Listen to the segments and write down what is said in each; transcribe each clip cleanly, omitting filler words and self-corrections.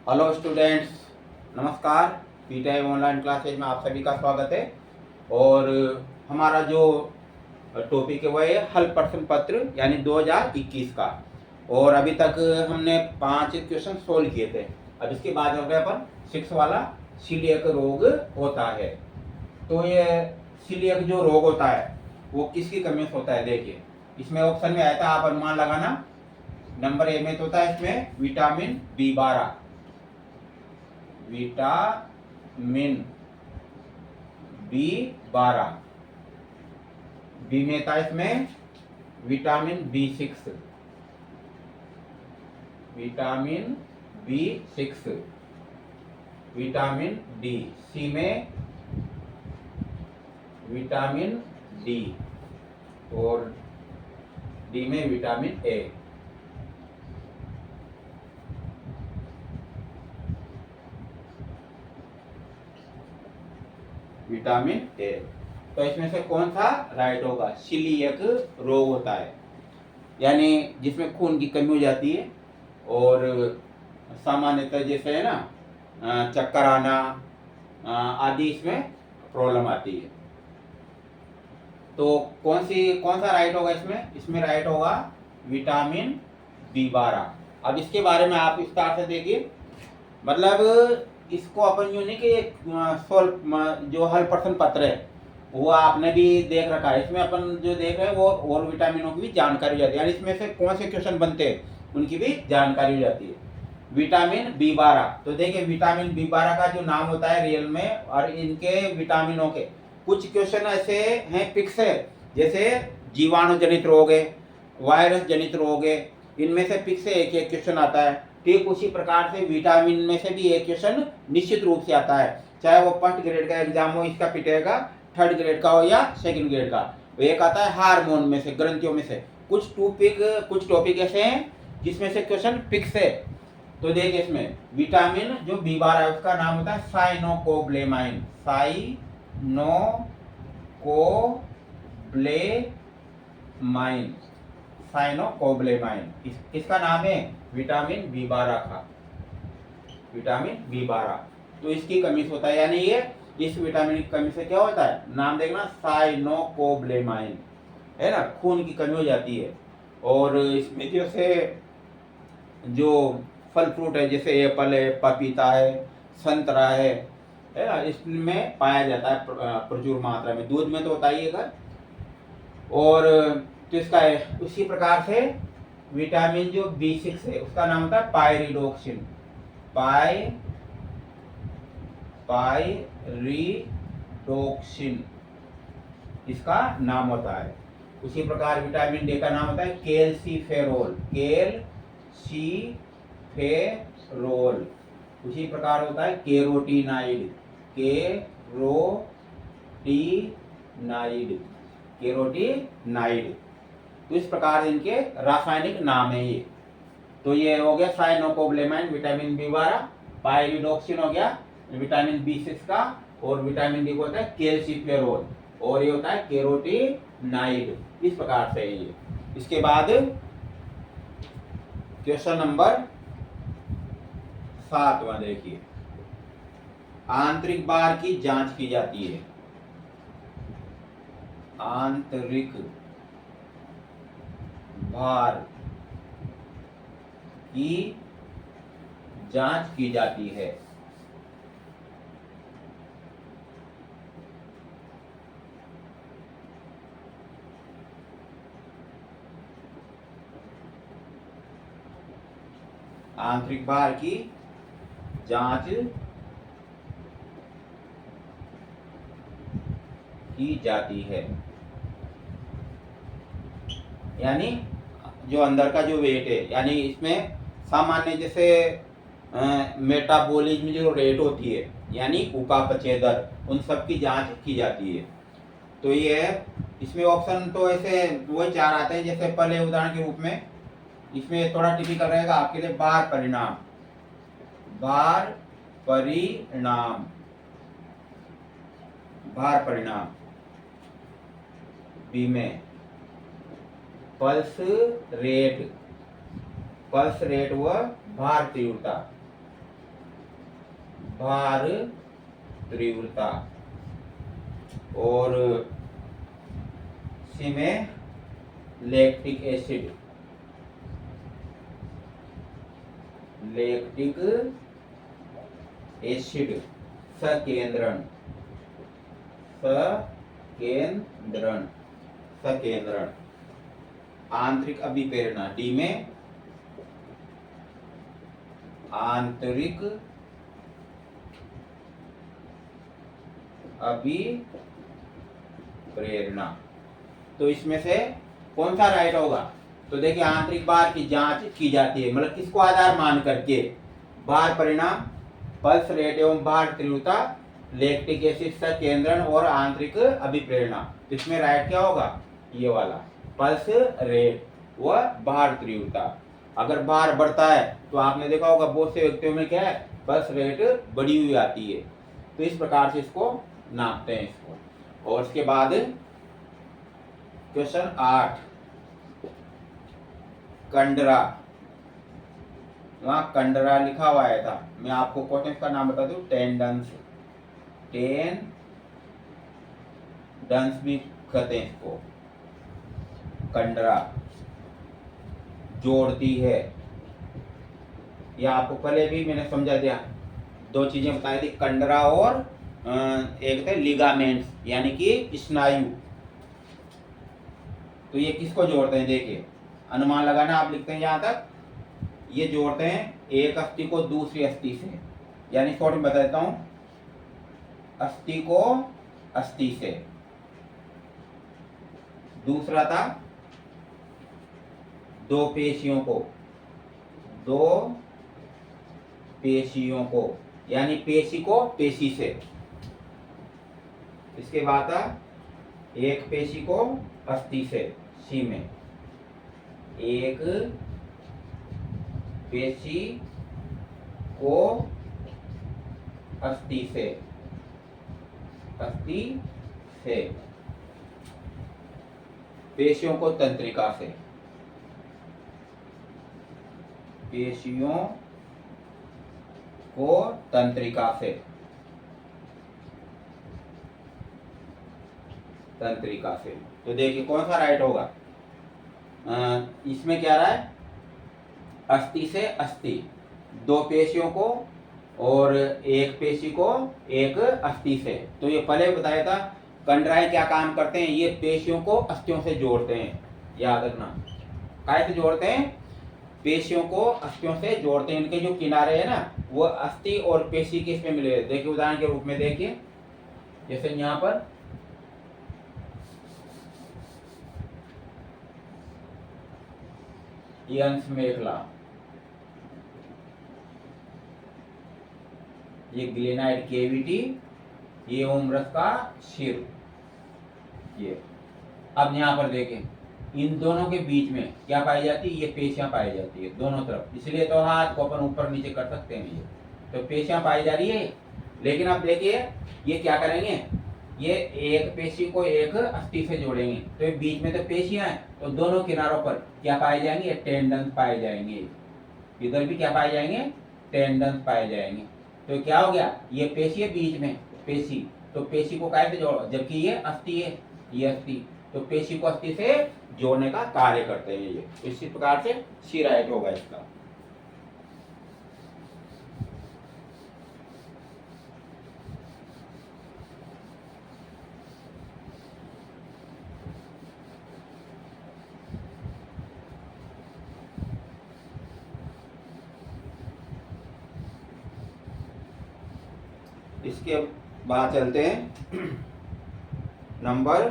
Hello students, नमस्कार। PTI online classes में आप सभी का स्वागत है। और हमारा जो टॉपिक है वो है हल प्रश्न पत्र यानी 2021 का। और अभी तक हमने 5 क्वेश्चन सोल्व किए थे। अब इसके बाद हो गया अपन 6 वाला सीलिएक रोग होता है। तो ये सीलिएक जो रोग होता है वो किसकी कमी से होता है? देखिए, इसमें ऑप्शन में आया था, आप अनुमान लगाना। नंबर ए में तो होता है इसमें vitamin B12, vitamin B12। B में था इसमें vitamin B6, vitamin B6, vitamin D. C में विटामिन डी और डी में विटामिन ए। Vitamin A. तो इसमें से कौन सा राइट होगा? सीलिएक रोग होता है यानी जिसमें खून की कमी हो जाती है और सामान्यतः जैसे है ना चक्कर आना आदि इसमें प्रॉब्लम आती है। तो कौन सा राइट होगा इसमें? इसमें राइट होगा विटामिन B12। अब इसके बारे में आप विस्तार से देखिए। मतलब इसको अपन यूं नहीं कि जो हल प्रश्न पत्र है वो आपने भी देख रखा है। इसमें अपन जो देख रहे हैं वो और विटामिनों की भी जानकारी हो जाती है, यानी इसमें से कौन से क्वेश्चन बनते हैं उनकी भी जानकारी हो जाती है। विटामिन B12, तो देखिए विटामिन B12 का जो नाम होता है रियल में, और इनके विटामिनों के कुछ क्वेश्चन ऐसे हैं फिक्स है, जैसे जीवाणु जनित रोग है, वायरस जनित रोग है, इनमें से फिक्स एक एक क्वेश्चन आता है। ठीक उसी प्रकार से विटामिन में से भी एक क्वेश्चन निश्चित रूप से आता है, चाहे वो फर्स्ट ग्रेड का एग्जाम हो, इसका पिटेगा, थर्ड ग्रेड का हो या सेकंड ग्रेड का। एक आता है हार्मोन में से, ग्रंथियों में से। कुछ टॉपिक ऐसे हैं जिसमें से क्वेश्चन फिक्स है। तो देखिए इसमें विटामिन जो B12 है उसका नाम होता है साइनोकोब्लेमाइन, साइनोकोब्लेमाइन, साइनोकोब्लेमाइन। किसका नाम है? विटामिन B12 का, विटामिन B12। तो इसकी कमी से होता है, यानी ये इस विटामिन की कमी से क्या होता है? नाम देखना, साइनोकोब्लेमाइन, है ना, खून की कमी हो जाती है। और इसमें जैसे जो फल फ्रूट है, जैसे एप्पल है, पपीता है, संतरा है ना, इसमें पाया जाता है प्रचुर मात्रा में। दूध में तो होता ही है। और तो इसका है उसी प्रकार से विटामिन जो B6 है उसका नाम होता है पायरिडोक्सिन, पायरिडोक्सिन इसका नाम होता है। उसी प्रकार विटामिन डी का नाम होता है कैल्सीफेरोल, कैल्सीफेरोल। उसी प्रकार होता है कैरोटीनाइड, कैरोटीनाइड, कैरोटीनाइड। तो इस प्रकार इनके रासायनिक नाम है ये। तो ये हो गया साइनोकोब्लेमाइन, विटामिन B12, पायरिडोक्सिन हो गया विटामिन B6 का, और विटामिन डी को होता है कैल्सीफेरोल, और ये होता है कैरोटीनाइड। इस प्रकार से ये। इसके बाद क्वेश्चन नंबर 7वां देखिए, आंतरिक बार की जांच की जाती है। आंतरिक भार की जांच की जाती है। आंतरिक भार की जांच की जाती है, यानी जो अंदर का जो वेट है, यानी इसमें सामान्य जैसे मेटाबॉलिज्म जो रेट होती है, यानी उपापचय दर, उन सब की जांच की जाती है। तो ये इसमें ऑप्शन तो ऐसे वही 4 आते हैं, जैसे पहले उदाहरण के रूप में इसमें थोड़ा टिपिकल रहेगा आपके लिए, बार परिणाम, बार परिणाम, बार परिणाम। बी में पल्स रेट, पल्स रेट व भार तीव्रता, भार तीव्रता, और सी में लैक्टिक एसिड, लैक्टिक एसिड, सकेंद्रण, सकेंद्रण, सकेंद्रण। आंतरिक अभिप्रेरणा, डी में आंतरिक अभिप्रेरणा। तो इसमें से कौन सा राइट होगा? तो देखिए, आंतरिक भार की जांच की जाती है, मतलब किसको आधार मान करके? भार परिणाम, पल्स रेट एवं भार तीव्रता, लैक्टिक एसिड सकेंद्रण और आंतरिक अभिप्रेरणा। तो इसमें राइट क्या होगा? ये वाला, पल्स रेट व भार तीव्रता। अगर भार बढ़ता है तो आपने देखा होगा बहुत से व्यक्तियों में क्या है, पल्स रेट बढ़ी हुई आती है। तो इस प्रकार से इसको नापते हैं इसको। और इसके बाद क्वेश्चन 8, कंडरा, वहां कंडरा लिखा हुआ आया था, मैं आपको क्वेश्चन का नाम बता दूं, टेंडेंस, टेंडेंस भी कहते हैं इसको। कंडरा जोड़ती है, यह आपको पहले भी मैंने समझा दिया, दो चीजें बताई थी, कंडरा और एक थे लिगामेंट्स, यानी कि स्नायु। तो ये किसको जोड़ते हैं? देखिए, अनुमान लगाना, आप लिखते हैं यहां तक, ये जोड़ते हैं एक अस्थि को दूसरी अस्थि से, यानी शॉर्ट में बता देता हूं, अस्थि को अस्थि से। दूसरा था दो पेशियों को, दो पेशियों को, यानी पेशी को पेशी से। इसके बाद था एक पेशी को अस्थि से, सी में एक पेशी को अस्थि से, अस्थि से। पेशियों को तंत्रिका से, पेशियों को तंत्रिका से, तंत्रिका से। तो देखिए कौन सा राइट होगा? इसमें क्या रहा है? अस्थि से अस्थि, दो पेशियों को और एक पेशी को एक अस्थि से। तो ये पहले बताया था, कंडराएं क्या काम करते हैं? ये पेशियों को अस्थियों से जोड़ते हैं, याद रखना। कैसे जोड़ते हैं? पेशियों को अस्थियों से जोड़ते हैं। इनके जो किनारे है ना, वो अस्थि और पेशी के इसमें मिले। देखिए उदाहरण के रूप में देखिए, जैसे यहाँ पर ये अंश मेखला, ये ग्लेनाइड केविटी, ये उम्रस का सिर, ये। अब यहाँ पर देखें, इन दोनों के बीच में क्या पाई जाती है? ये पेशियां पाई जाती है दोनों तरफ। इसलिए तो हाथ को अपन ऊपर नीचे कर सकते हैं, ये तो पेशियां पाई जा रही है। लेकिन अब देखिए, ये क्या करेंगे? ये एक पेशी को एक अस्थि से जोड़ेंगे, तो ये बीच में तो पेशियां हैं, तो दोनों किनारों पर क्या पाए जाएंगे? टेंडेंस पाए जाएंगे। इधर भी क्या पाए जाएंगे? टेंडेंस पाए जाएंगे। तो क्या हो गया? ये पेशी है बीच में, पेशी, तो पेशी को कैसे जोड़ो? जबकि ये अस्थि है, ये अस्थि, तो पेशी को अस्थि से जोड़ने का कार्य करते हैं ये। इसी प्रकार से सी राइट होगा इसका। इसके बाद चलते हैं नंबर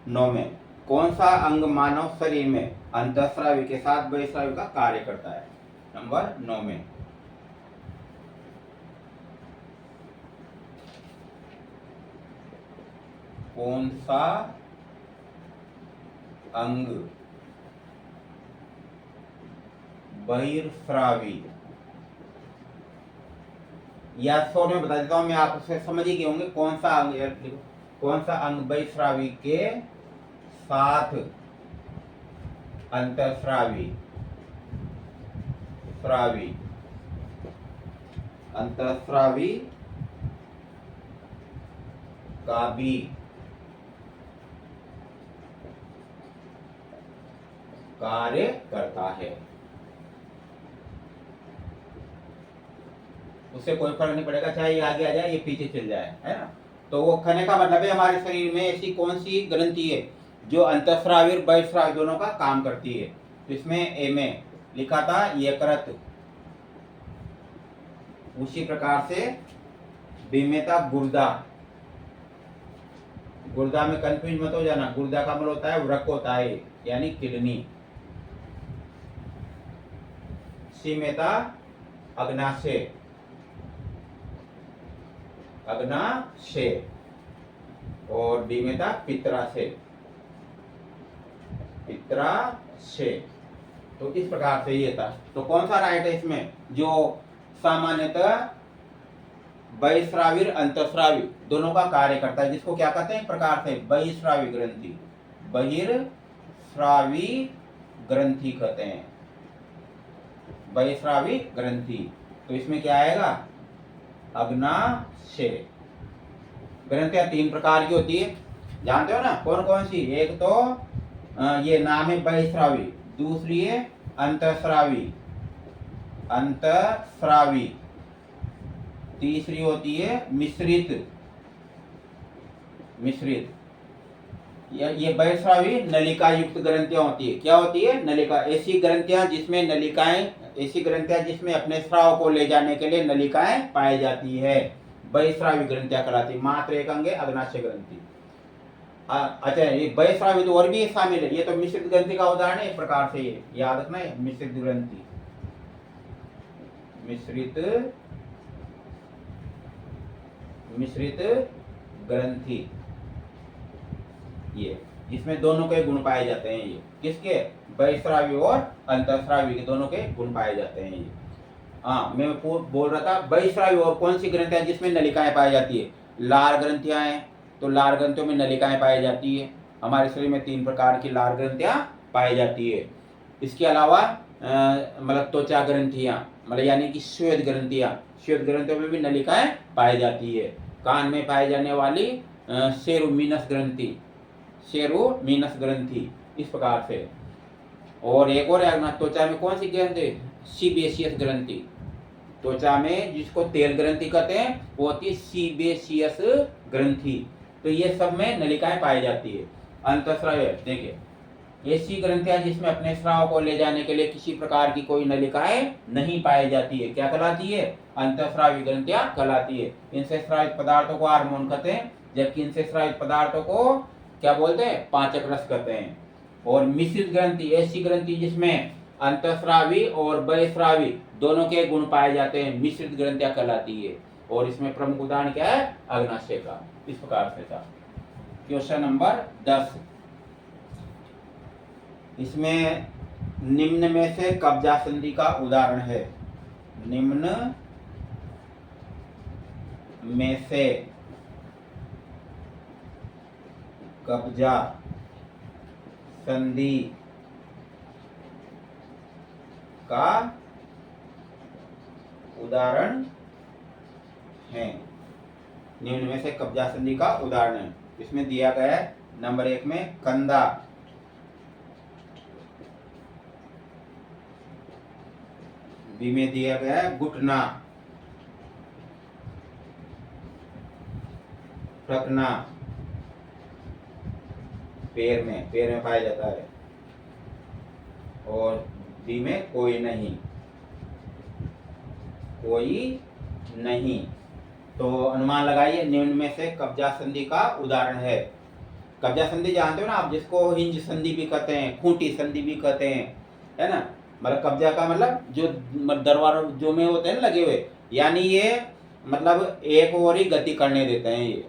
9 में। कौन सा अंग मानव शरीर में अंतःस्रावी के साथ बहिःस्रावी का कार्य करता है? नंबर 9 में कौन सा अंग बहिर्स्रावी, या शॉर्ट में बता देता हूं मैं, आप उसे समझ ही गए होंगे। कौन सा अंग, कौन सा अंग बहिर्स्रावी के साथ अंतःस्रावी, अंतःस्रावी का भी कार्य करता है। उससे कोई फर्क नहीं पड़ेगा, चाहे ये आगे आ जाए ये पीछे चल जाए, है ना। तो वो कहने का मतलब है हमारे शरीर में ऐसी कौन सी ग्रंथि है जो अंतःस्रावी और बहिःस्रावी दोनों का काम करती है। तो इसमें ए में लिखा था यकृत, उसी प्रकार से बी में था गुर्दा। गुर्दा में कंफ्यूज मत हो जाना, गुर्दा का मतलब होता है वृक्क होता है, यानी किडनी। सी में था अग्नाशय, अग्नाशय। और डी में था पित्राशय, पित्राशय। तो इस प्रकार से ये था। तो कौन सा राइट है इसमें, जो सामान्यतः बहिःस्रावी और अंतःस्रावी दोनों का कार्य करता है, जिसको क्या कहते हैं प्रकार से बहिःस्रावी ग्रंथि, बहिःस्रावी ग्रंथि कहते हैं, बहिःस्रावी ग्रंथि। तो इसमें क्या आएगा, अग्नाशय। ग्रंथियां 3 प्रकार की होती है, जानते हो ना कौन कौन सी। एक तो ये नाम है बहिःस्रावी, दूसरी है अंतःस्रावी, अंतःस्रावी, तीसरी होती है मिश्रित, मिश्रित। ये बहिःस्रावी नलिका युक्त ग्रंथियां होती है। क्या होती है, नलिका, ऐसी ग्रंथियां जिसमें नलिकाएं, ऐसी ग्रंथियां जिसमें अपने स्राव को ले जाने के लिए नलिकाएं पाई जाती है, बहिःस्रावी ग्रंथियां कहलाती है। मात्र एक अंग है अग्नाशय ग्रंथि। अच्छा, ये बहिःस्रावी तो और भी शामिल है, ये तो मिश्रित ग्रंथि का उदाहरण है। एक प्रकार से ये याद रखना है, मिश्रित ग्रंथि, मिश्रित ग्रंथि, ये जिसमें दोनों के गुण पाए जाते हैं। ये किसके, बहिःस्रावी और अंतःस्रावी के दोनों के गुण पाए जाते हैं ये। हाँ, मैं बोल रहा था बहिःस्रावी और कौन सी ग्रंथियां जिसमें नलिकाएं पाई जाती है, लार ग्रंथियां हैं। तो लार ग्रंथियों में नलिकाएं पाई जाती है। हमारे शरीर में 3 प्रकार की लार ग्रंथियां पाई जाती है। इसके अलावा मतलब त्वचा ग्रंथियां, मतलब यानी कि श्वेत ग्रंथियां, श्वेत ग्रंथियों में भी नलिकाएं पाई जाती है। कान में पाई जाने वाली सेरुमिनस ग्रंथि, सेरुमिनस ग्रंथि, इस प्रकार से। और एक और है त्वचा में कौन सी ग्रंथि, सीबेशियस ग्रंथि। त्वचा में जिसको तेल ग्रंथि कहते हैं वो होती है सीबेशियस ग्रंथि। तो ये सब में नलिकाएं पाई जाती है। अंतःस्रावी, देखिए ऐसी ग्रंथियां जिसमें अपने स्राव को ले जाने के लिए किसी प्रकार की कोई नलिकाएं नहीं पाई जाती है, क्या कहलाती है, अंतःस्रावी ग्रंथियां कहलाती है। इनसे स्रावित पदार्थों को हार्मोन कहते हैं, जबकि इनसे स्रावित पदार्थों को क्या बोलते हैं, पाचक रस कहते हैं। और मिश्रित ग्रंथि, ऐसी ग्रंथि जिसमें अंतःस्रावी और बहिःस्रावी दोनों के गुण पाए जाते हैं, मिश्रित ग्रंथियां कहलाती है। और इसमें प्रमुख उदाहरण क्या है, अग्नाशय का। इस प्रकार से था। क्वेश्चन नंबर 10, इसमें निम्न में से कब्जा संधि का उदाहरण है। निम्न में से कब्जा संधि का उदाहरण है। निम्न में से कब्जा संधि का उदाहरण है। इसमें दिया गया है नंबर 1 में कंधा, बी में दिया गया है घुटना, टखना, पैर में पाया जाता है। और डी में कोई नहीं, कोई नहीं। तो अनुमान लगाइए, निम्न में से कब्जा संधि का उदाहरण है। कब्जा संधि जानते हो ना आप, जिसको हिंज संधि भी कहते हैं, खूंटी संधि भी कहते हैं, है ना। मतलब कब्जा का मतलब जो दरवार जो में होते हैं ना लगे हुए, यानी ये मतलब एक और ही गति करने देते हैं ये,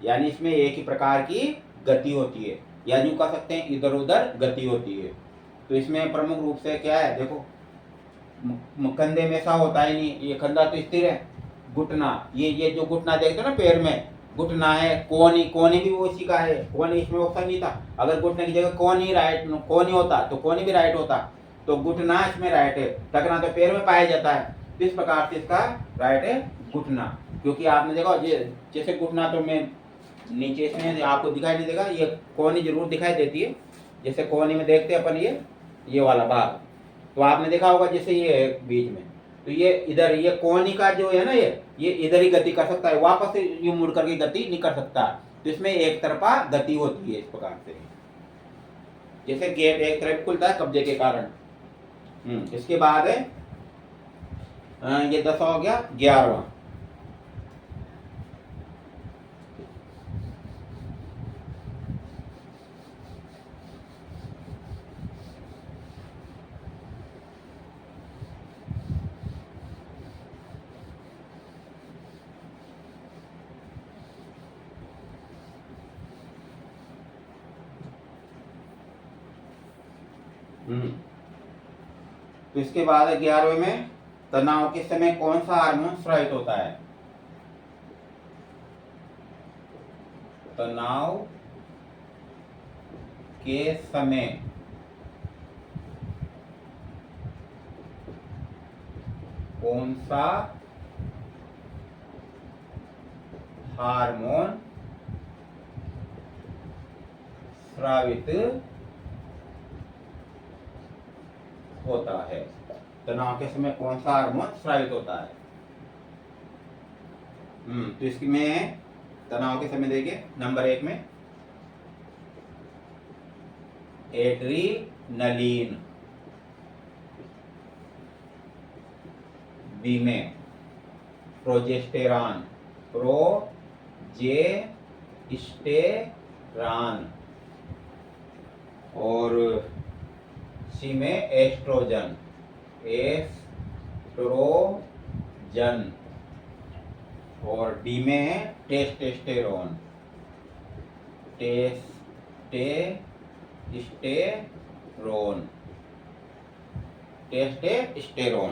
यानी इसमें एक ही प्रकार की गति होती है, या यूं कह सकते हैं इधर उधर गति होती है। तो इसमें प्रमुख रूप से क्या है, देखो कंधे में ऐसा होता ही नहीं, ये कंधा तो स्थिर है। घुटना, ये जो घुटना देखते हो ना पैर में, घुटना है। कोनी, कोनी भी वो इसी का है, कोनी इसमें ऑप्शन नहीं था। अगर घुटने की जगह कोनी राइट, कोनी होता तो कोनी भी राइट होता, तो घुटना इसमें राइट है। टखना तो पैर में पाया जाता है, इस प्रकार से इसका राइट है घुटना। क्योंकि आपने देखा जैसे घुटना तो मैं नीचे इसमें आपको दिखाई नहीं देगा, ये कोहनी जरूर दिखाई देती है। जैसे कोहनी में देखते हैं अपन ये वाला भाग, तो आपने देखा होगा जैसे ये है बीच में, तो ये इधर ये कोहनी का जो है ना ये इधर ही गति कर सकता है, वापस से यूं मुड़ करके गति नहीं कर सकता। तो इसमें एक तरफा गति होती है इस प्रकार से, जैसे गेट एक तरफ खुलता है कब्जे के कारण। इसके बाद है ये 10 हो गया, 11वां। तो इसके बाद 11वें में तनाव के समय कौन सा हार्मोन स्रावित होता है? तनाव के समय कौन सा हार्मोन स्रावित होता है? तनाव के समय कौन सा हार्मोन स्रावित होता है? तो इसकी में तनाव के समय देखिए, नंबर 1 में एड्रीनलीन, बी में प्रोजेस्टेरॉन, प्रोजेस्टेरॉन, और सी में एस्ट्रोजन, एस्ट्रोजन, और डी में टेस्टेस्टेरोन, टेस्टेस्टेरोन, टेस्टेस्टेरोन।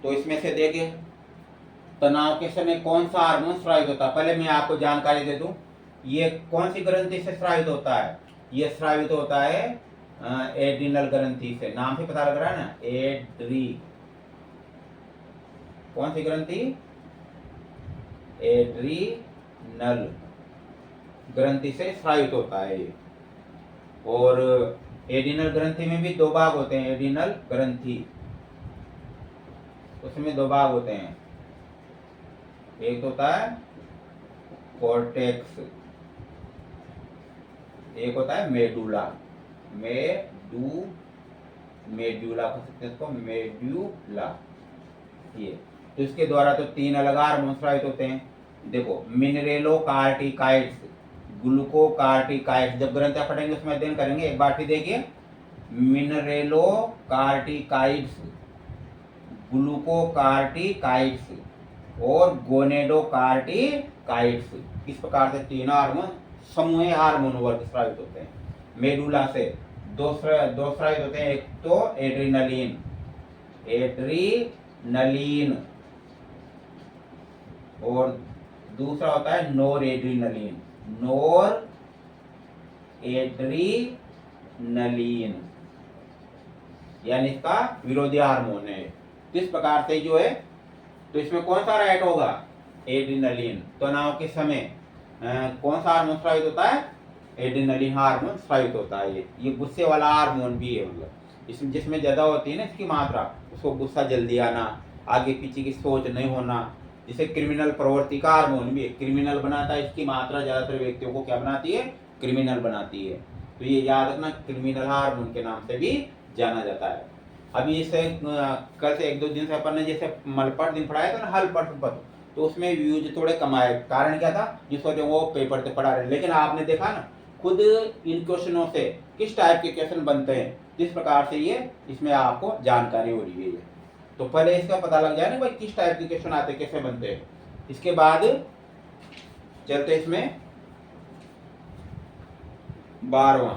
तो इसमें से देखिए तनाव के समय कौन सा हार्मोन स्रावित होता है। पहले मैं आपको जानकारी दे दूं, ये कौन सी ग्रंथि से स्रावित होता है? ये स्रावित होता है एड्रिनल ग्रंथि से। नाम से पता लग रहा है ना, कौन सी ग्रंथि? एड्रिनल ग्रंथि से स्रावित होता है। और एड्रिनल ग्रंथि में भी 2 भाग होते हैं। एड्रिनल ग्रंथि, उसमें 2 भाग होते हैं, एक होता है कॉर्टेक्स, एक होता है मेडुला। मेड्यूला कह सकते हैं इसको, मेड्यूला। ये तो इसके द्वारा तो 3 अलग हार्मोन स्रावित होते हैं। देखो, मिनरेलोकार्टिकाइड्स, ग्लूकोकार्टिकाइड्स, जब ग्रंथियां फटेंगे उसमें अध्ययन करेंगे। एक बार देखिए, मिनरेलोकार्टिकाइड्स, ग्लूकोकार्टिकाइड्स और गोनेडोकार्टिकाइड्स, इस प्रकार से 3 हार्मोन समूह हार्मोन वर्ग स्रावित होते हैं। मेडुला से दो स्रावित होते हैं, एक तो एड्रीनलीन, और दूसरा होता है नोर एड्रीनलीन, यानी इसका विरोधी हार्मोन है। किस प्रकार से जो है, तो इसमें कौन सा राइट होगा? एड्रीनलीन। तनाव के समय कौन सा हार्मोन स्रावित होता है? एड्रीनलीन हार्मोन स्रावित होता है। ये गुस्से वाला हार्मोन भी है, मतलब इसमें जिसमें ज्यादा होती है ना इसकी मात्रा, उसको गुस्सा जल्दी आना, आगे पीछे की सोच नहीं होना। जिसे क्रिमिनल प्रवृत्ति का हार्मोन भी है, क्रिमिनल बनाता है। इसकी मात्रा ज्यादातर व्यक्तियों को क्या बनाती है? क्रिमिनल बनाती है। तो ये याद रखना, क्रिमिनल हार्मोन के नाम से भी जाना जाता है। अभी इसे कल से 1-2 दिन से अपन ने जैसे मलपट दिन पढ़ाया था ना, हल पट, तो उसमें व्यूज थोड़े कम आए। कारण क्या था? जिस वजह वो पेपर से पढ़ा रहे, लेकिन आपने देखा ना खुद इन क्वेश्चनों से किस टाइप के क्वेश्चन बनते हैं, जिस प्रकार से ये इसमें आपको जानकारी हो रही है। तो पहले इसका पता लग जाए ना भाई किस टाइप के क्वेश्चन आते, कैसे बनते हैं। इसके बाद चलते इसमें 12वां।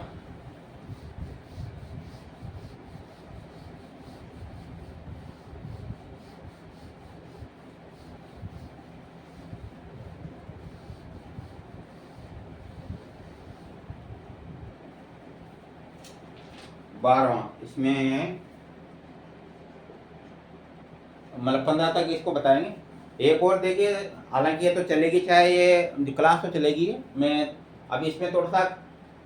इसमें मतलब 15 तक इसको बताएंगे। एक और देखिए, हालांकि ये तो चलेगी, चाहे ये क्लास तो चलेगी, मैं अब इसमें थोड़ा सा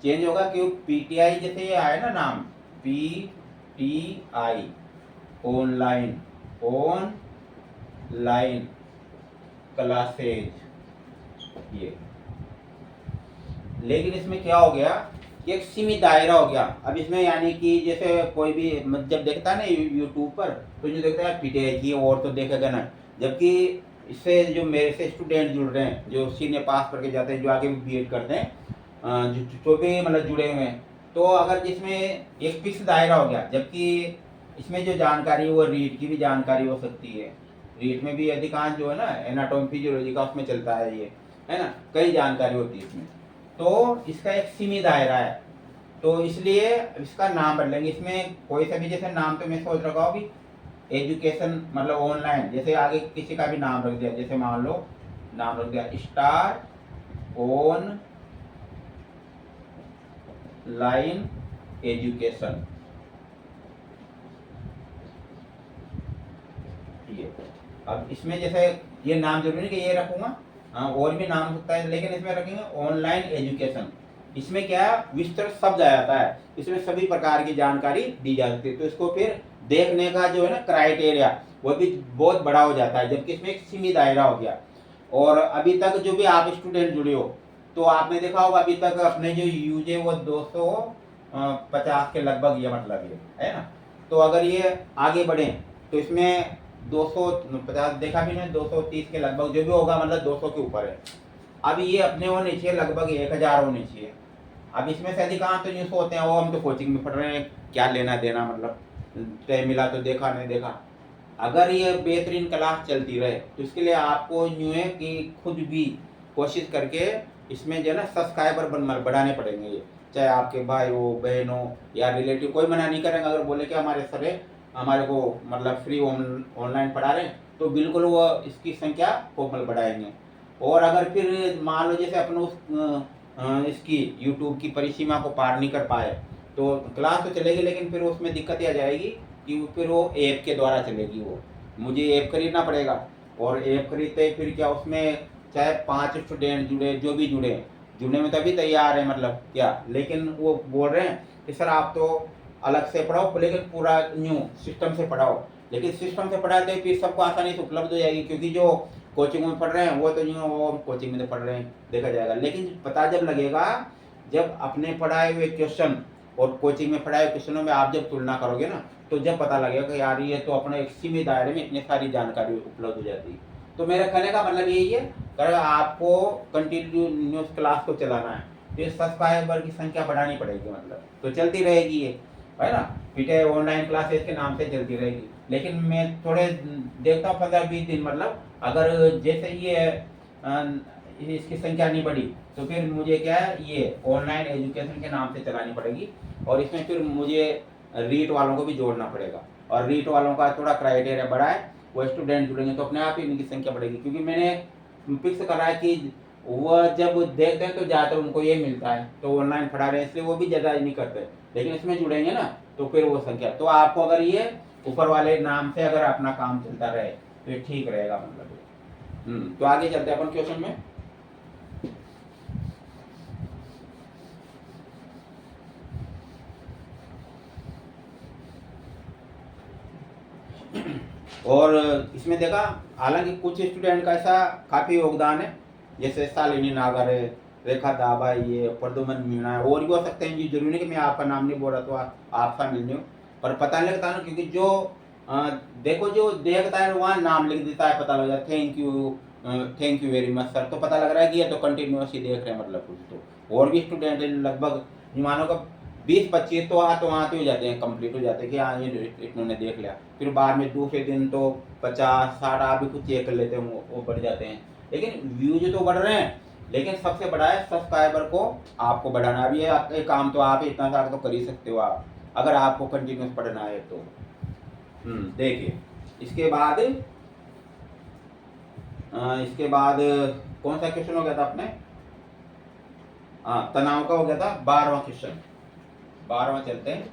चेंज होगा क्योंकि पीटीआई जैसे ये आया ना नाम, पीटीआई, ऑनलाइन, ऑनलाइन क्लासेज, ये, लेकिन इसमें क्या हो गया, ये एक सीमित दायरा हो गया। अब इसमें यानी कि जैसे कोई भी जब देखता है ना यूट्यूब पर, तो जो देखता है पीटीआई की और तो देखेगा ना, जबकि इससे जो मेरे से स्टूडेंट जुड़ रहे हैं, जो सीनियर पास करके जाते हैं, जो आगे भी बीएड करते हैं, जो भी मतलब जुड़े हुए हैं, तो अगर जिसमें एक फिक्स दायरा हो गया, जबकि इसमें जो जानकारी है वो रीड की भी जानकारी हो सकती है। रीड में भी अधिकांश जो है ना एनाटॉमी फिजियोलॉजी का उसमें चलता है, ये है ना, कई जानकारी होती है इसमें। तो इसका एक सीमित दायरा है, तो इसलिए इसका नाम बदलेंगे। इसमें कोई सा भी जैसे नाम तो मैं सोच रखा हूँ अभी, एजुकेशन मतलब ऑनलाइन, जैसे आगे किसी का भी नाम रख दिया, जैसे मान लो नाम रख दिया स्टार ऑन लाइन एजुकेशन, ये। अब इसमें जैसे ये नाम जरूरी नहीं कि ये रखूंगा, हाँ और भी नाम हो सकता है, लेकिन इसमें रखेंगे ऑनलाइन एजुकेशन। इसमें क्या विस्तृत शब्द आ जाता है, इसमें सभी प्रकार की जानकारी दी जाती है, तो इसको फिर देखने का जो है ना क्राइटेरिया वो भी बहुत बड़ा हो जाता है, जबकि इसमें एक सीमित दायरा हो गया। और अभी तक जो भी आप स्टूडेंट जुड़े हो, तो आपने देखा होगा अभी तक अपने जो यूज है वो 250 के लगभग, ये मतलब ये है ना। तो अगर ये आगे बढ़े तो इसमें 250 देखा भी नहीं, 230 के लगभग जो भी होगा, मतलब 200 के ऊपर है। अब ये अपने होने चाहिए लगभग 1000 होने चाहिए। अब इसमें से अधिकांश तो यूँ होते हैं वो हम तो कोचिंग में पढ़ रहे हैं, क्या लेना देना, मतलब टाइम मिला तो देखा, नहीं देखा। अगर ये बेहतरीन क्लास चलती रहे तो इसके लिए आपको यूँ है कि खुद भी कोशिश करके इसमें जो है ना सब्सक्राइबर बढ़ाने पड़ेंगे। ये चाहे आपके भाई हो, बहन हो या रिलेटिव, कोई मना नहीं करेंगे। अगर बोले कि हमारे सर हमारे को मतलब फ्री ऑनलाइन पढ़ा रहे हैं, तो बिल्कुल वो इसकी संख्या को बढ़ाएंगे। और अगर फिर मान लो जैसे अपन उस इसकी यूट्यूब की परिसीमा को पार नहीं कर पाए, तो क्लास तो चलेगी, लेकिन फिर उसमें दिक्कत आ जाएगी कि फिर वो ऐप के द्वारा चलेगी। वो मुझे ऐप खरीदना पड़ेगा, और ऐप खरीदते ही फिर क्या उसमें चाहे 5 स्टूडेंट जुड़े, जो भी जुड़ने में तभी तैयार है, मतलब क्या, लेकिन वो बोल रहे हैं कि सर आप तो अलग से पढ़ाओ, लेकिन पूरा न्यू सिस्टम से पढ़ाओ। लेकिन सिस्टम से पढ़ाते फिर सबको आसानी से उपलब्ध हो जाएगी, क्योंकि जो कोचिंग में पढ़ रहे हैं वो तो यूँ वो कोचिंग में तो पढ़ रहे हैं, देखा जाएगा। लेकिन पता जब लगेगा जब अपने पढ़ाए हुए क्वेश्चन और कोचिंग में पढ़ाए हुए क्वेश्चनों में आप जब तुलना करोगे ना, तो जब पता लगेगा कि यार ये तो अपने एक सीमित दायरे में इतनी सारी जानकारी उपलब्ध हो जाती है। तो मेरा कहने का मतलब यही है, अगर आपको कंटिन्यूस क्लास को चलाना है तो सब्सक्राइबर की संख्या बढ़ानी पड़ेगी, मतलब तो चलती रहेगी ये, है ना। पीटीआई ऑनलाइन क्लासेस के नाम से चलती रहेगी, लेकिन मैं थोड़े देखता हूँ 15-20 दिन, मतलब अगर जैसे ये इसकी संख्या नहीं बढ़ी, तो फिर मुझे क्या है ये ऑनलाइन एजुकेशन के नाम से चलानी पड़ेगी, और इसमें फिर मुझे रीट वालों को भी जोड़ना पड़ेगा। और रीट वालों का थोड़ा क्राइटेरिया बढ़ा है, वो स्टूडेंट जुड़ेंगे तो अपने आप ही इनकी संख्या बढ़ेगी, क्योंकि मैंने फिक्स करा है कि वह जब देखते हैं तो ज़्यादातर उनको ये मिलता है, तो ऑनलाइन पढ़ा रहे हैं इसलिए वो भी ज़्यादा नहीं करते, लेकिन इसमें जुड़ेंगे ना तो फिर वो संख्या, तो आपको अगर ये ऊपर वाले नाम से अगर अपना काम चलता रहे तो ये ठीक रहेगा, मतलब तो आगे चलते हैं अपन क्वेश्चन में। और इसमें देखा, हालांकि कुछ स्टूडेंट का ऐसा काफ़ी योगदान है, जैसे शालिनी नागर है, रेखा दाबा, ये प्रदुमन मीणा है, और भी हो सकते हैं जी, जरूरी नहीं कि मैं आपका नाम नहीं बोल रहा तो आप शामिल नहीं हो, पर पता नहीं लगता ना, क्योंकि जो देखो जो देखता है वहाँ नाम लिख देता है, पता लग जाता है thank you very much sir, तो पता लग रहा है कि ये तो कंटिन्यूस ही देख रहे हैं, मतलब कुछ तो। और भी स्टूडेंट लगभग मानो का 20-25 तो आते हो जाते हैं, कंप्लीट हो जाते हैं कि हाँ ये इन्होंने देख लिया, फिर बाद में दूसरे दिन तो 50-60 आप भी कुछ चेक कर लेते हैं, वो बढ़ जाते हैं। लेकिन व्यूज तो बढ़ रहे हैं, लेकिन सबसे बड़ा है सब्सक्राइबर को आपको बढ़ाना। अभी ये काम तो आप इतना सारा तो कर ही सकते हो आप, अगर आपको कंटिन्यूस पढ़ना है तो। देखिए इसके बाद कौन सा क्वेश्चन हो गया था अपने, हाँ तनाव का हो गया था 12वां क्वेश्चन। 12वां चलते हैं।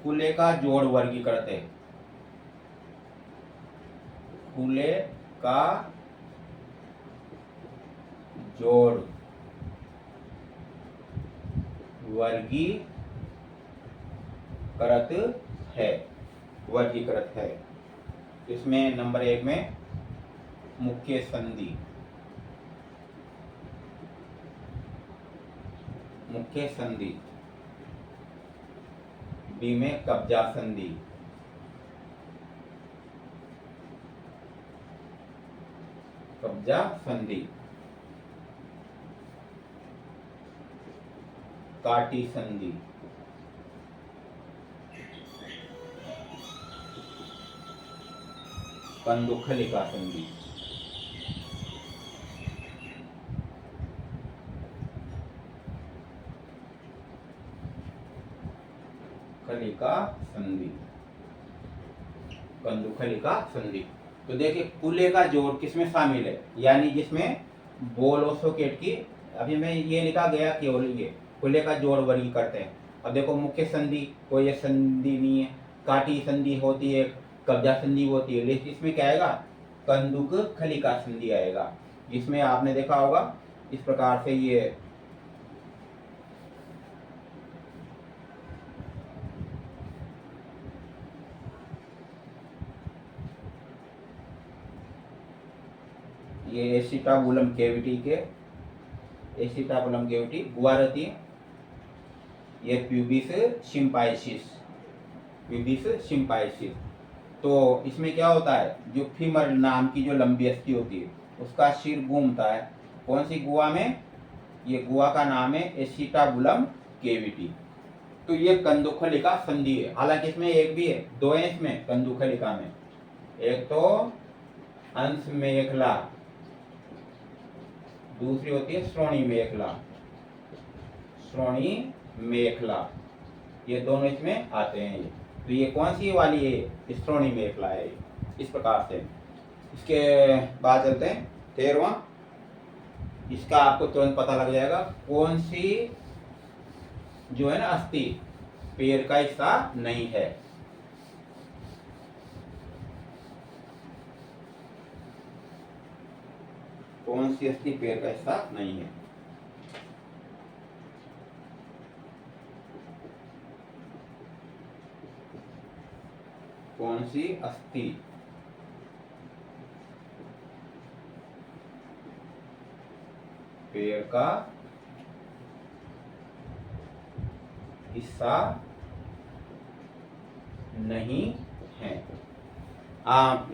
खुले का जोड़ वर्गीकृत है। खुले का जोड़ वर्गीकृत है। वर्गीकृत है। इसमें नंबर 1 में मुख्य संधि, मुख्य संधि, बी में कब्जा संधि, कब्जा संधि, काटी संधि, कंदुखलिका संधि। खलिका संधि, कंदुखलिका संधि। तो देखिए कुले का जोड़ किसमें शामिल है, यानी जिसमें बोल और सॉकेट की, अभी मैं ये लिखा गया केवल ये कुले का जोड़ वर्गी करते हैं। अब देखो मुख्य संधि कोई ये संधि नहीं है, काटी संधि होती है, कब्जा संधि होती है, लेकिन इसमें क्या आएगा, कंदुक खलिका संधि आएगा, जिसमें आपने देखा होगा इस प्रकार से ये एसिटाबुलम कैविटी के, एसिटाबुलम कैविटी गुहा रहती है, ये प्यूबिस सिम्पाइसिस, प्यूबिस सिम्पाइसिस। तो इसमें क्या होता है, जो फीमर नाम की जो लंबी अस्थि होती है उसका सिर घूमता है, कौन सी गुहा में, ये गुहा का नाम है एसिटाबुलम कैविटी। तो ये कंदुखलिका संधि है। हालांकि इसमें एक भी है, दो है इसमें कंदुखलिका में, एक तो अंश मेखला, दूसरी होती है श्रोणी मेखला, श्रोणी मेखला, ये दोनों इसमें आते हैं। ये तो ये कौन सी वाली है, श्रोणी मेखला है। इस प्रकार से इसके बाद चलते हैं 13वां। इसका आपको तुरंत पता लग जाएगा कौन सी जो है ना अस्थि पैर का हिस्सा नहीं है। कौन सी अस्थि पैर का हिस्सा नहीं है। कौन सी अस्थि पैर का हिस्सा नहीं है।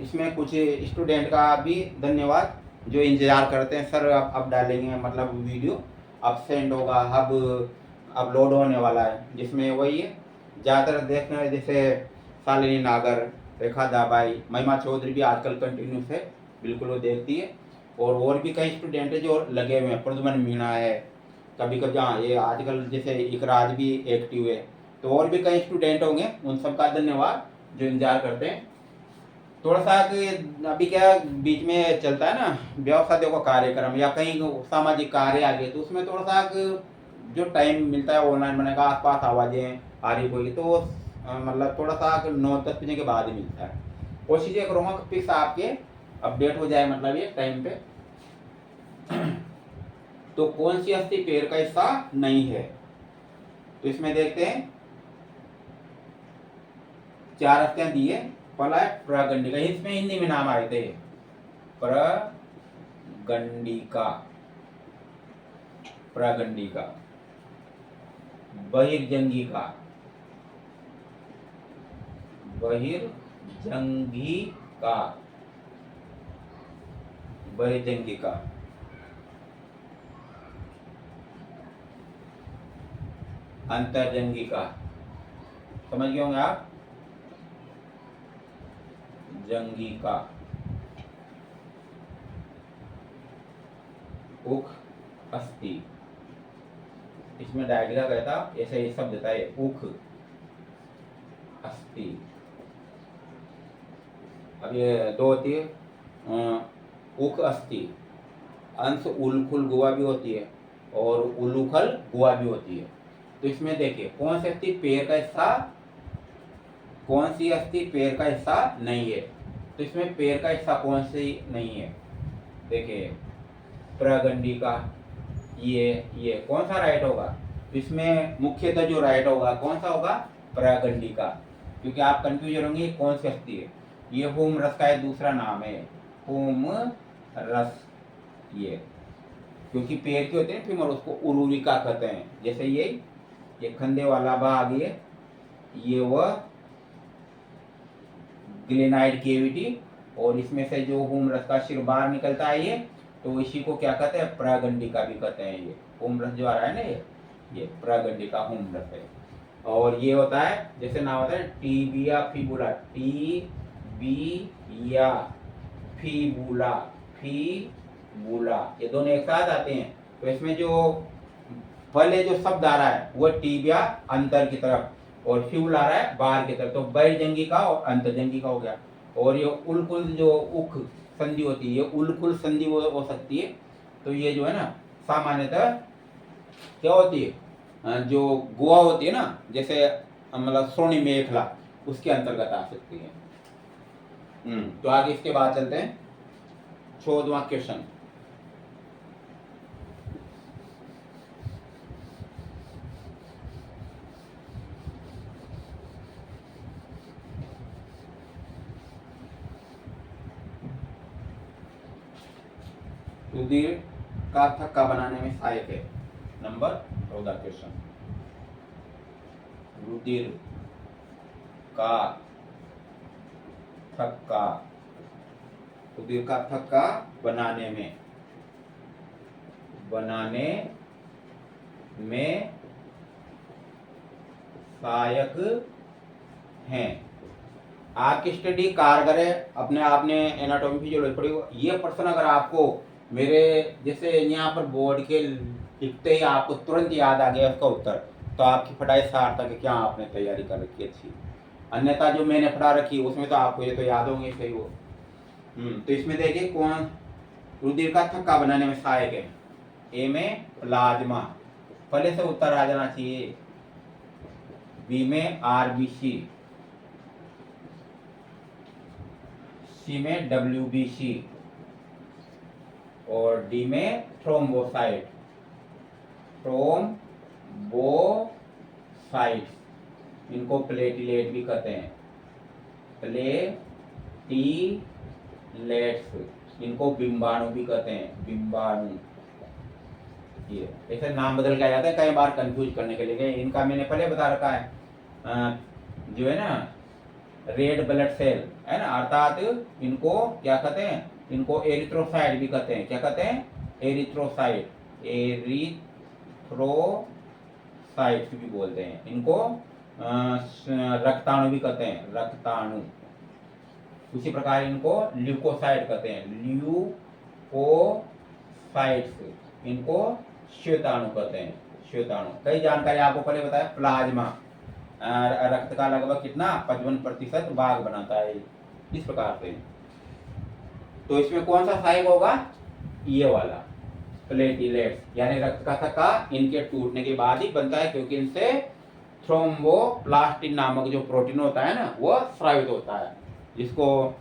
इसमें कुछ स्टूडेंट का भी धन्यवाद जो इंतजार करते हैं, सर अब डालेंगे, मतलब वीडियो अब सेंड होगा, अब अपलोड होने वाला है, जिसमें वही है ज़्यादातर देखने, जैसे शालिनी नागर, रेखा दाबाई, महिमा चौधरी भी आजकल कंटिन्यू से बिल्कुल वो देखती है, और भी कई स्टूडेंट है जो लगे हुए हैं, प्रद्युमन मीणा है, कभी कभी हाँ ये आजकल जैसे इकराज भी एक्टिव है, तो और भी कई स्टूडेंट होंगे, उन सबका धन्यवाद जो इंतजार करते हैं। थोड़ा सा अभी क्या बीच में चलता है ना व्यवसाय का कार्यक्रम या कहीं सामाजिक कार्य आ गए, तो उसमें थोड़ा सा जो टाइम मिलता है ऑनलाइन बनने का, आसपास आवाज़ें आ रही कोई, तो मतलब थोड़ा सा 9-10 बजे के बाद ही मिलता है। कोशिश ये करूँगा कि फिक्स आपके अपडेट हो जाए, मतलब ये टाइम पे। तो कौन सी अस्थि पैर का हिस्सा नहीं है, तो इसमें देखते हैं 4 अस्थियां दी है। पहला है प्रगंडिका, इसमें हिंदी में नाम आए थे, प्रगंडिका, प्रगंडिका, बहिर्जंगिका, बहिर्जंगिका, बहिर्जंगिका, अंतर्जंगिका, समझ गए होंगे आप, जंगिका, उख अस्थि, इसमें डायग्राम कहता ऐसे ये शब्द था, उख अस्थि। अब ये 2 होती है, उख अस्थि, अंश उलखुल गुहा भी होती है और उलूखल गुहा भी होती है। तो इसमें देखिए कौन सी अस्थि पैर का हिस्सा कौन सी अस्थि पैर का हिस्सा नहीं है? तो इसमें पैर का हिस्सा कौन सी नहीं है? देखिए प्रगंडिका, ये कौन सा राइट होगा? तो इसमें मुख्यतः जो राइट होगा कौन सा होगा? प्रगंडिका, क्योंकि आप कंफ्यूज होंगे कौन सी अस्थि है। ये होम रस का एक दूसरा नाम है, होम रस। ये क्योंकि पैर के होते हैं फीमर, उसको उरुविका कहते हैं। जैसे ये खंडे वाला भाग, ये वह ग्लेनाइड केविटी, और इसमें से जो होम रस का सिर बाहर निकलता है ये, तो इसी को क्या कहते हैं? प्रगंडिका भी कहते हैं। ये होम रस जो आ रहा है ना, ये प्रगंडिका होम रस है। और ये होता है, जैसे नाम होता है tibia fibula, tibia fibula, fibula, ये दोनों एक साथ आते हैं। तो इसमें जो पहले जो शब्द आ रहा है वो टीबिया अंतर की तरफ, और फ्यूल आ रहा है बाहर की तरफ, तो बहिर्जंगिका और अंतर्जंगिका हो गया। और ये उलकुल जो उख संधि होती है, ये उलकुल संधि हो सकती है। तो ये जो है ना सामान्यतः क्या होती है, जो गोवा होती है ना, जैसे मतलब श्रोणी मेखला, उसके अंतर्गत आ सकती है। तो आगे इसके बाद चलते हैं 14वां क्वेश्चन। रुधिर का थक्का बनाने में सहायक है। Number 14 question. रुधिर का थक्का, रुधिर का थक्का बनाने में सहायक हैं। आपकी स्टडी कारगर है, अपने आपने एनाटॉमी फिजियोलॉजी पढ़ी हो। ये प्रश्न अगर आपको मेरे जैसे यहाँ पर बोर्ड के लिखते ही आपको तुरंत याद आ गया उसका उत्तर, तो आपकी पढ़ाई सार्थक है, क्या आपने तैयारी कर रखी अच्छी। अन्यथा जो मैंने पढ़ा रखी उसमें तो आपको ये तो याद होंगे सही हो। तो इसमें देखिए कौन रुधिर का थक्का बनाने में सहायक है। ए में प्लाज्मा, पहले से उत्तर आ जाना चाहिए। बी में आरबीसी, सी में डब्ल्यूबीसी, और डी में थ्रोम्बोसाइट, थ्रोम्बोसाइट्स, इनको प्लेटलेट भी कहते हैं, प्लेटलेट्स, इनको बिंबाणु भी कहते हैं, बिंबाणु। ये ऐसे नाम बदल के आ जाते हैं कई बार कंफ्यूज करने के लिए। इनका मैंने पहले बता रखा है, जो है ना रेड ब्लड सेल है ना, अर्थात इनको क्या कहते हैं? इनको एरिथ्रोसाइट भी कहते हैं। क्या कहते हैं? एरिथ्रोसाइट, एरिथ्रोसाइट भी बोलते हैं इनको। रक्ताणु भी कहते हैं, रक्ताणु। उसी प्रकार इनको ल्यूकोसाइट कहते हैं, ल्यूकोसाइट्स, इनको श्वेताणु कहते हैं, श्वेताणु। कई जानकारी आपको पहले बताया। प्लाज्मा, रक्त का लगभग कितना 55% भाग बनाता है, इस प्रकार से। तो इसमें कौन सा सहायक होगा? ये वाला प्लेटलेट्स, यानी रक्त का थक्का इनके टूटने के बाद ही बनता है, क्योंकि इनसे थ्रोम्बोप्लास्टिन नामक जो प्रोटीन होता है ना, वो स्रावित होता है, जिसको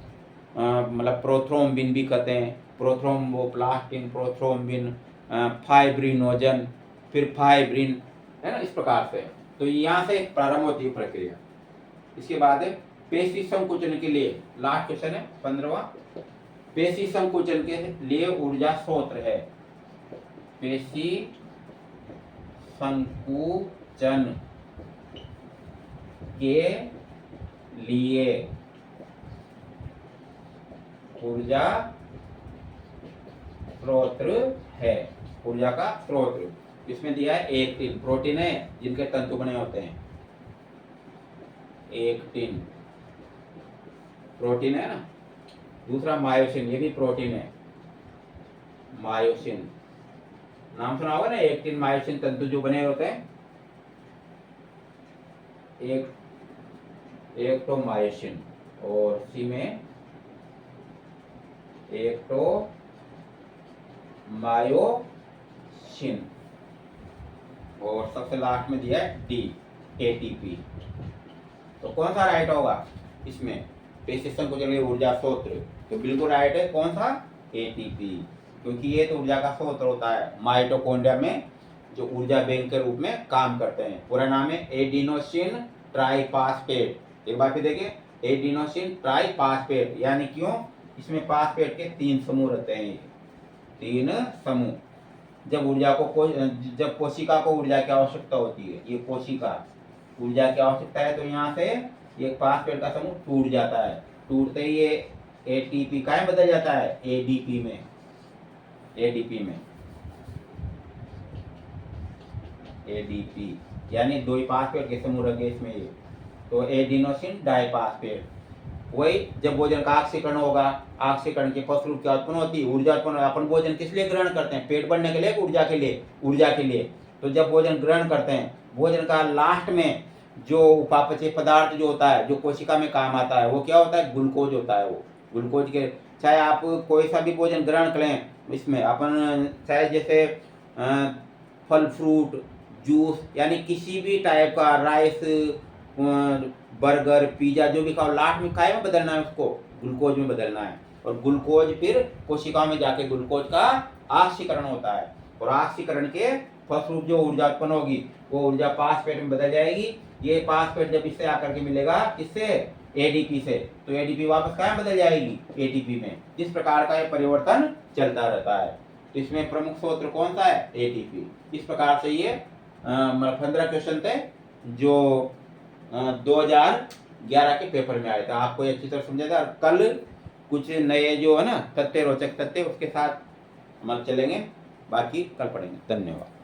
मतलब प्रोथ्रोम्बिन भी कहते हैं। प्रोथ्रोम्बोप्लास्टिन, प्रोथ्रोम्बिन, फाइब्रिनोजन, फिर फाइब्रिन, है ना, इस प्रकार से। तो यहाँ से प्रारंभ होती है प्रक्रिया। इसके बाद है पेशी संकुचन के लिए, लास्ट क्वेश्चन है 15वां। पेशी संकुचन के लिए ऊर्जा स्रोत है। पेशी संकुचन के लिए ऊर्जा स्रोत है, ऊर्जा का स्रोत। इसमें दिया है एक्टिन, प्रोटीन है जिनके तंतु बने होते हैं। एक्टिन प्रोटीन है ना। दूसरा मायोसिन, ये भी प्रोटीन है, मायोसिन। नाम सुना होगा ना, एक्टिन मायोसिन तंतु जो बने होते हैं। एक तो मायोसिन, और सी में एक तो मायोसिन, और सबसे लास्ट में दिया है डी, एटीपी। तो कौन सा राइट होगा इसमें? तो इस सिस्टम को चलिए ऊर्जा स्रोत, तो बिल्कुल राइट है कौन सा? एटीपी, क्योंकि ये तो ऊर्जा का स्रोत होता है। माइटोकॉन्ड्रिया में जो ऊर्जा बैंक के रूप में काम करते हैं। पूरा नाम है एडिनोसिन ट्राइफास्फेट। एक बार फिर देखिए, एडिनोसिन ट्राइफास्फेट, यानी क्यों? इसमें फास्फेट के 3 समूह रहते हैं, 3 समूह। जब कोशिका को ऊर्जा की आवश्यकता होती है, ये कोशिका ऊर्जा की आवश्यकता है, तो यहाँ से ये फास्फेट का समूह टूट जाता है। टूटते ही ये एटीपी का बदल जाता है एडीपी में। एडीपी यानी 2 फास्फेट के समूह रखे इसमें ये, तो एडिनोसिन डाइफास्फेट। वही जब भोजन का ऑक्सीकरण होगा, ऑक्सीकरण के फलस्वरूप क्या उत्पन्न होती है? ऊर्जा उत्पन्न। अपन भोजन किस लिए ग्रहण करते हैं? पेट भरने के लिए, ऊर्जा के लिए? ऊर्जा के लिए। तो जब भोजन ग्रहण करते हैं, भोजन का लास्ट में जो उपापचय पदार्थ जो होता है, जो कोशिका में काम आता है, वो क्या होता है? ग्लूकोज होता है। वो ग्लूकोज के, चाहे आप कोई सा भी भोजन ग्रहण करें, इसमें अपन चाहे जैसे फल फ्रूट जूस, यानी किसी भी टाइप का राइस, बर्गर, पिज्जा जो भी खाओ, लास्ट में काय में बदलना है? उसको ग्लूकोज में बदलना है। और ग्लूकोज फिर कोशिका में जाके ग्लूकोज का ऑक्सीकरण होता है, और ऑक्सीकरण के फलस्वरूप जो ऊर्जा उत्पन्न होगी, वो ऊर्जा फास्फेट में बदल जाएगी। ये फास्फेट जब इससे आकर के मिलेगा, किससे? एडीपी से, तो एडीपी वापस क्या बदल जाएगी? एटीपी में। इस प्रकार का ये परिवर्तन चलता रहता है। तो इसमें प्रमुख स्रोत कौन सा है? एटीपी। इस प्रकार से ये 15 क्वेश्चन थे जो 2011 के पेपर में आए थे। आपको ये अच्छी तरह समझा था। कल कुछ नए जो है ना तथ्य, रोचक तथ्य, उसके साथ हम चलेंगे, बाकी कल पढ़ेंगे। धन्यवाद।